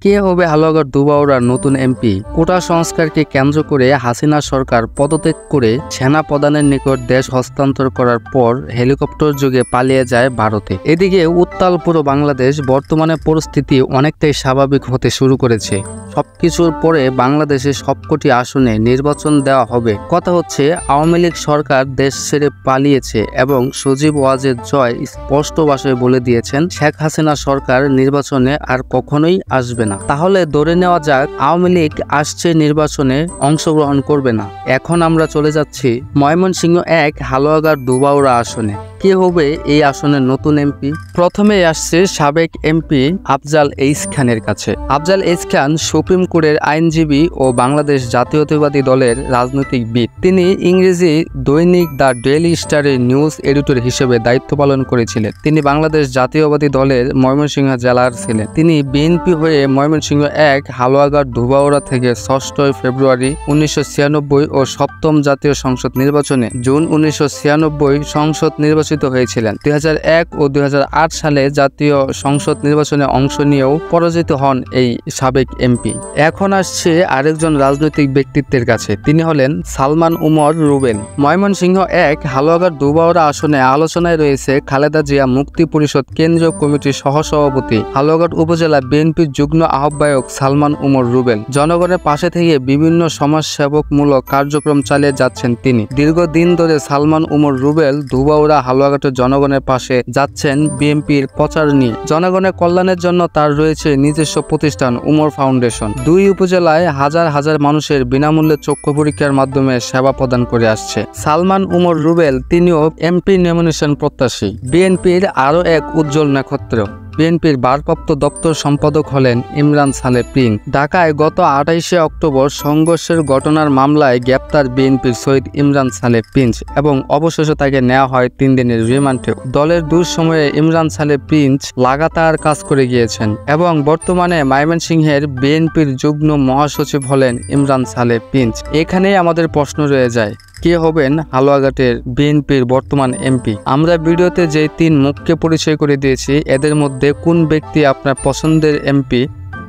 কে হবে হালুয়াঘাট দুবাউড়ার নতুন এমপি? কোটা সংস্কারকে কেন্দ্র করে হাসিনা সরকার পদত্যাগ করে সেনা প্রধানের নিকট দেশ হস্তান্তর করার পর হেলিকপ্টার যোগে পালিয়ে যায় ভারতে। এদিকে উত্তাল পুরো বাংলাদেশ। বর্তমানে পরিস্থিতি অনেকটাই স্বাভাবিক হতে শুরু করেছে। সবকিছুর পরে বাংলাদেশে সবকটি আসনে নির্বাচন দেওয়া হবে। কথা হচ্ছে, আওয়ামী লীগ সরকার দেশ ছেড়ে পালিয়েছে এবং সজীব ওয়াজেদ জয় স্পষ্ট ভাষায় বলে দিয়েছেন শেখ হাসিনা সরকার নির্বাচনে আর কখনোই আসবে না। তাহলে ধরে নেওয়া যাক আওয়ামী লীগ আসছে নির্বাচনে অংশগ্রহণ করবে না। এখন আমরা চলে যাচ্ছি ময়মনসিংহ ১ হালুয়াঘাট দুবাউড়া আসনে। কে হবে এই আসনের নতুন এমপি? প্রথমে আসছে সাবেক এমপি আফজাল এইচ খানের কাছে। আফজাল এইচ খান সুপ্রিম কোর্টের আইনজীবী ও বাংলাদেশ জাতীয়তাবাদী দলের রাজনৈতিকবিদ। তিনি ইংরেজি দৈনিক দ্য ডেইলি স্টারের নিউজ এডিটর হিসেবে দায়িত্ব পালন করেছিলেন। তিনি বাংলাদেশ জাতীয়তাবাদী দলের ময়মনসিংহ জেলার ছিলেন। তিনি বিএনপি হয়ে ময়মনসিংহ ১ হালুয়াঘাট দুবাউড়া থেকে ৬ ফেব্রুয়ারি ১৯৯৬ ও ৭ম জাতীয় সংসদ নির্বাচনে জুন ১৯৯৬ সংসদ নির্বাচিত হয়েছিলেন। ২০০১ ও ২০০৮ সালে জাতীয় সংসদ নির্বাচনে অংশ নিয়েও পরাজিত হন এই সাবেক এমপি। এখন আসছে আরেকজন রাজনৈতিক ব্যক্তিত্বের কাছে। তিনি হলেন সালমান উমর রুবেল। ময়মনসিংহ ১ হালুয়াঘাট দুবাউড়া আসনে আলোচনায় রয়েছে খালেদা জিয়া মুক্তি পরিষদ কেন্দ্রীয় কমিটির সহসভাপতি, হালুয়াঘাট উপজেলা বিএনপির যুগ্ম আহ্বায়ক সালমান উমর রুবেল। জনগণের পাশে থেকে বিভিন্ন সমাজসেবকমূলক কার্যক্রম চালিয়ে যাচ্ছেন তিনি। দীর্ঘদিন ধরে সালমান উমর রুবেল দুবাউড়া হালুয়াঘাটের জনগণের পাশে যাচ্ছেন বিএনপির প্রচার নিয়ে। জনগণের কল্যাণের জন্য তার রয়েছে নিজস্ব প্রতিষ্ঠান উমর ফাউন্ডেশন। দুই উপজেলায় হাজার হাজার মানুষের বিনামূল্যে চক্ষু পরীক্ষার মাধ্যমে সেবা প্রদান করে আসছে সালমান উমর রুবেল। তিনিও এমপি নমিনেশন প্রত্যাশী। বিএনপির আরও এক উজ্জ্বল নক্ষত্র। বিএনপির ভারপ্রাপ্ত দপ্তর সম্পাদক হলেন ইমরান সালে প্রিন্স। ঢাকায় গত ২৮শে অক্টোবর সংঘর্ষের ঘটনার মামলায় গ্রেপ্তার বিএনপির শহীদ ইমরান সালে প্রিন্স এবং অবশেষে তাকে নেওয়া হয় ৩ দিনের রিমান্ডে। দলের দুঃসময়ে ইমরান সালে প্রিন্স লাগাতার কাজ করে গিয়েছেন এবং বর্তমানে ময়মনসিংহের বিএনপির যুগ্ম মহাসচিব হলেন ইমরান সালে প্রিন্স। এখানেই আমাদের প্রশ্ন রয়ে যায়, কে হবেন হালুয়াঘাটের বিএনপির বর্তমান এমপি? আমরা ভিডিওতে যে ৩ মুখকে পরিচয় করে দিয়েছি, এদের মধ্যে কোন ব্যক্তি আপনার পছন্দের এমপি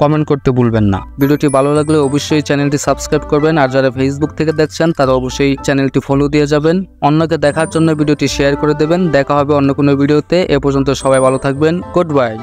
কমেন্ট করতে ভুলবেন না। ভিডিওটি ভালো লাগলে অবশ্যই চ্যানেলটি সাবস্ক্রাইব করবেন, আর যারা ফেসবুক থেকে দেখছেন তারা অবশ্যই চ্যানেলটি ফলো দিয়ে যাবেন। অন্যকে দেখার জন্য ভিডিওটি শেয়ার করে দেবেন। দেখা হবে অন্য কোনো ভিডিওতে। এ পর্যন্ত সবাই ভালো থাকবেন। Good bye.